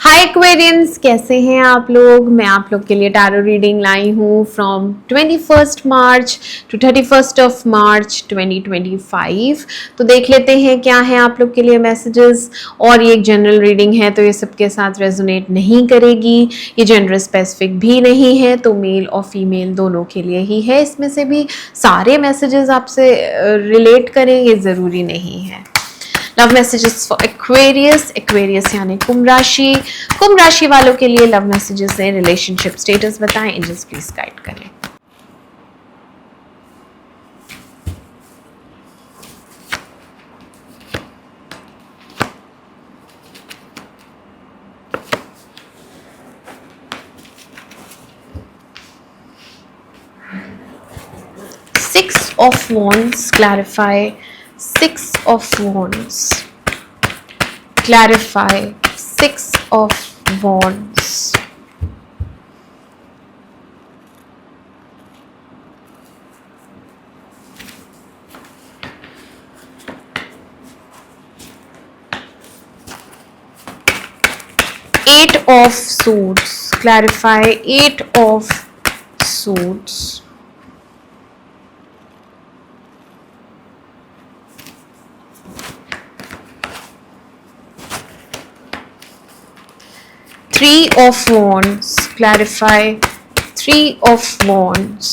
हाय Aquarians, कैसे हैं आप लोग। मैं आप लोग के लिए टैरो रीडिंग लाई हूँ from 21 March two 31 of March 2025। तो देख लेते हैं क्या है आप लोग के लिए मैसेजेस। और ये एक जनरल रीडिंग है तो ये सबके साथ रेजोनेट नहीं करेगी, ये जेंडर स्पेसिफिक भी नहीं है, तो मेल और फीमेल दोनों के लिए ही है। इसमें से भी सारे मैसेजेस आपसे रिलेट करें ये ज़रूरी नहीं है। Love messages for Aquarius, Aquarius यानी कुंभ राशि वालों के लिए लव मैसेजेस हैं। रिलेशनशिप स्टेटस बताएं, एंजल्स प्लीज गाइड करें। Six of Wands, clarify. Six of Wands, clarify. Six of Wands. Eight of Swords, clarify. Eight of Swords. Three of Wands, clarify. Three of Wands.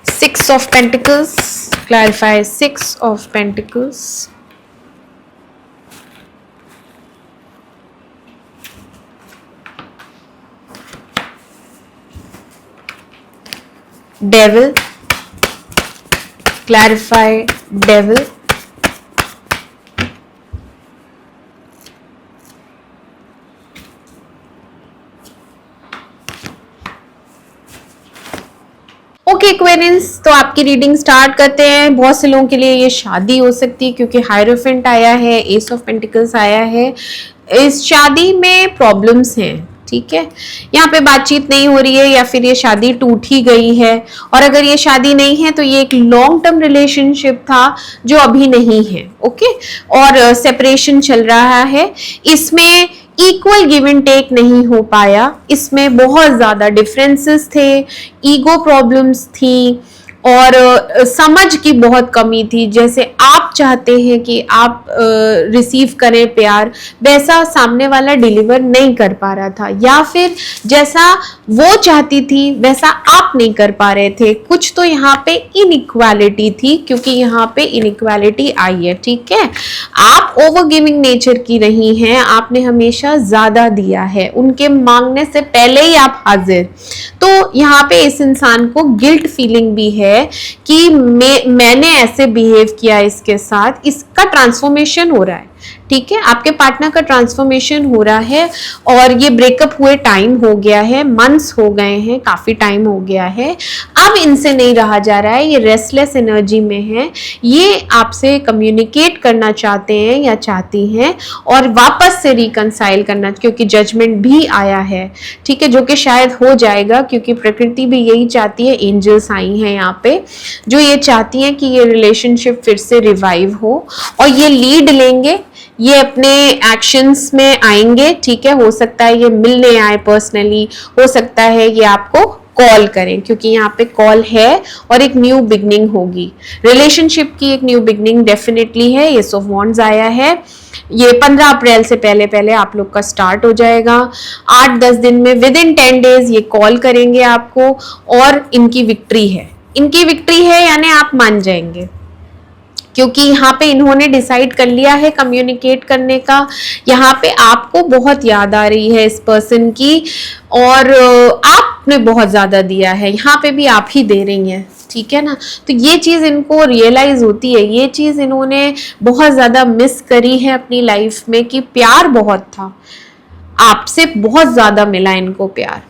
Six of Pentacles, clarify. Six of Pentacles. Devil, clarify. Devil. Okay Aquarians, तो आपकी reading start करते हैं। बहुत से लोगों के लिए ये शादी हो सकती है क्योंकि हायरोफेंट आया है, एस ऑफ पेंटिकल्स आया है। इस शादी में प्रॉब्लम्स हैं, ठीक है। यहाँ पे बातचीत नहीं हो रही है या फिर ये शादी टूट ही गई है। और अगर ये शादी नहीं है तो ये एक लॉन्ग टर्म रिलेशनशिप था जो अभी नहीं है, ओके। और सेपरेशन चल रहा है। इसमें इक्वल गिव एंड टेक नहीं हो पाया, इसमें बहुत ज्यादा डिफरेंसेस थे, ईगो प्रॉब्लम्स थी और समझ की बहुत कमी थी। जैसे आप चाहते हैं कि आप रिसीव करें प्यार, वैसा सामने वाला डिलीवर नहीं कर पा रहा था, या फिर जैसा वो चाहती थी वैसा आप नहीं कर पा रहे थे। कुछ तो यहाँ पे इनइक्वालिटी थी, क्योंकि यहाँ पे इनइक्वालिटी आई है, ठीक है। आप ओवर गिविंग नेचर की रही हैं, आपने हमेशा ज्यादा दिया है, उनके मांगने से पहले ही आप हाजिर। तो यहाँ पे इस इंसान को गिल्ट फीलिंग भी है कि मैंने ऐसे बिहेव किया इसके साथ। इसका ट्रांसफॉर्मेशन हो रहा है, ठीक है। आपके पार्टनर का ट्रांसफॉर्मेशन हो रहा है और ये ब्रेकअप हुए टाइम हो गया है, मंथ्स हो गए हैं, काफी टाइम हो गया है। अब इनसे नहीं रहा जा रहा है, ये रेस्टलेस एनर्जी में है, ये आपसे कम्युनिकेट करना चाहते हैं या चाहती हैं और वापस से रिकंसाइल करना, क्योंकि जजमेंट भी आया है, ठीक है, जो कि शायद हो जाएगा क्योंकि प्रकृति भी यही चाहती है। एंजल्स आई हैं यहाँ पे जो ये चाहती हैं कि ये रिलेशनशिप फिर से रिवाइव हो और ये लीड लेंगे, ये अपने एक्शंस में आएंगे, ठीक है। हो सकता है ये मिलने आए पर्सनली, हो सकता है ये आपको कॉल करें, क्योंकि यहाँ पे कॉल है और एक न्यू बिगनिंग होगी। रिलेशनशिप की एक न्यू बिगनिंग डेफिनेटली है। एस ऑफ वॉन्ड्स आया है, ये 15 अप्रैल से पहले पहले आप लोग का स्टार्ट हो जाएगा। 8-10 दिन में, विद इन 10 डेज ये कॉल करेंगे आपको और इनकी विक्ट्री है। इनकी विक्ट्री है यानी आप मान जाएंगे, क्योंकि यहाँ पे इन्होंने डिसाइड कर लिया है कम्युनिकेट करने का। यहाँ पे आपको बहुत याद आ रही है इस पर्सन की और आपने बहुत ज्यादा दिया है, यहाँ पे भी आप ही दे रही हैं, ठीक है ना। तो ये चीज इनको रियलाइज होती है, ये चीज इन्होंने बहुत ज्यादा मिस करी है अपनी लाइफ में कि प्यार बहुत था, आपसे बहुत ज्यादा मिला इनको प्यार।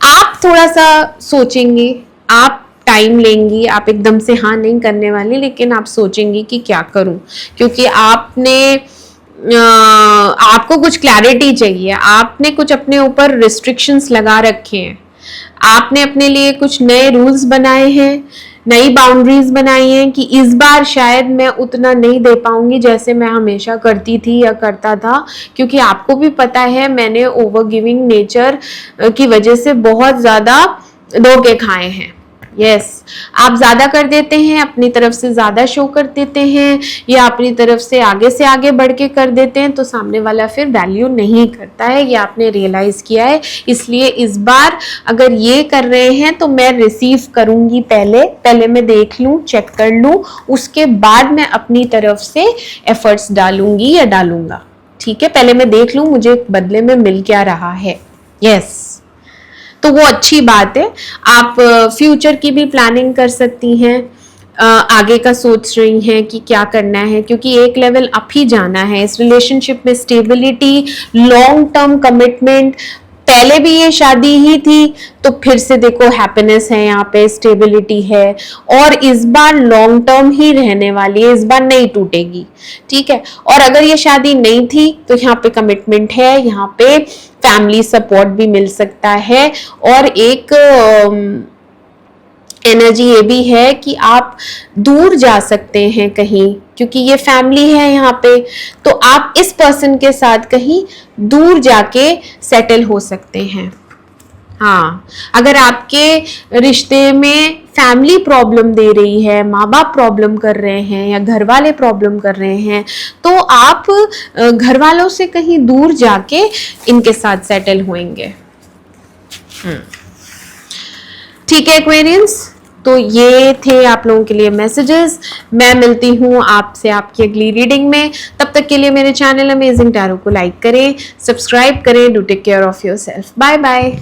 आप थोड़ा सा सोचेंगे, आप टाइम लेंगी, आप एकदम से हाँ नहीं करने वाली, लेकिन आप सोचेंगी कि क्या करूं, क्योंकि आपने आपको कुछ क्लैरिटी चाहिए, आपने कुछ अपने ऊपर रिस्ट्रिक्शंस लगा रखे हैं, आपने अपने लिए कुछ नए रूल्स बनाए हैं, नई बाउंड्रीज बनाई हैं कि इस बार शायद मैं उतना नहीं दे पाऊंगी जैसे मैं हमेशा करती थी या करता था, क्योंकि आपको भी पता है मैंने ओवर गिविंग नेचर की वजह से बहुत ज्यादा धोखे खाए हैं। यस, आप ज्यादा कर देते हैं, अपनी तरफ से ज्यादा शो कर देते हैं या अपनी तरफ से आगे बढ़ के कर देते हैं, तो सामने वाला फिर वैल्यू नहीं करता है, ये आपने रियलाइज किया है। इसलिए इस बार अगर ये कर रहे हैं तो मैं रिसीव करूंगी, पहले मैं देख लूं, चेक कर लूं, उसके बाद मैं अपनी तरफ से एफर्ट्स डालूंगी या डालूंगा। ठीक है, पहले मैं देख लूं मुझे बदले में मिल क्या रहा है। यस, तो वो अच्छी बात है। आप फ्यूचर की भी प्लानिंग कर सकती हैं, आगे का सोच रही हैं कि क्या करना है, क्योंकि एक लेवल अप ही जाना है इस रिलेशनशिप में। स्टेबिलिटी, लॉन्ग टर्म कमिटमेंट, पहले भी ये शादी ही थी तो फिर से देखो हैप्पीनेस है यहाँ पे, स्टेबिलिटी है, और इस बार लॉन्ग टर्म ही रहने वाली है, इस बार नहीं टूटेगी। ठीक है, और अगर ये शादी नहीं थी तो यहाँ पे कमिटमेंट है, यहाँ पे फैमिली सपोर्ट भी मिल सकता है, और एक एनर्जी ये भी है कि आप दूर जा सकते हैं कहीं, क्योंकि ये फैमिली है यहाँ पे, तो आप इस पर्सन के साथ कहीं दूर जाके सेटल हो सकते हैं। हाँ, अगर आपके रिश्ते में फैमिली प्रॉब्लम दे रही है, माँ बाप प्रॉब्लम कर रहे हैं या घर वाले प्रॉब्लम कर रहे हैं, तो आप घर वालों से कहीं दूर जाके इनके साथ सेटल होंगे। ठीक है एक्वेरियंस, तो ये थे आप लोगों के लिए मैसेजेस। मैं मिलती हूँ आपसे आपकी अगली रीडिंग में। तब तक के लिए मेरे चैनल अमेजिंग टैरो को लाइक करें, सब्सक्राइब करें। Do take care of yourself. Bye bye.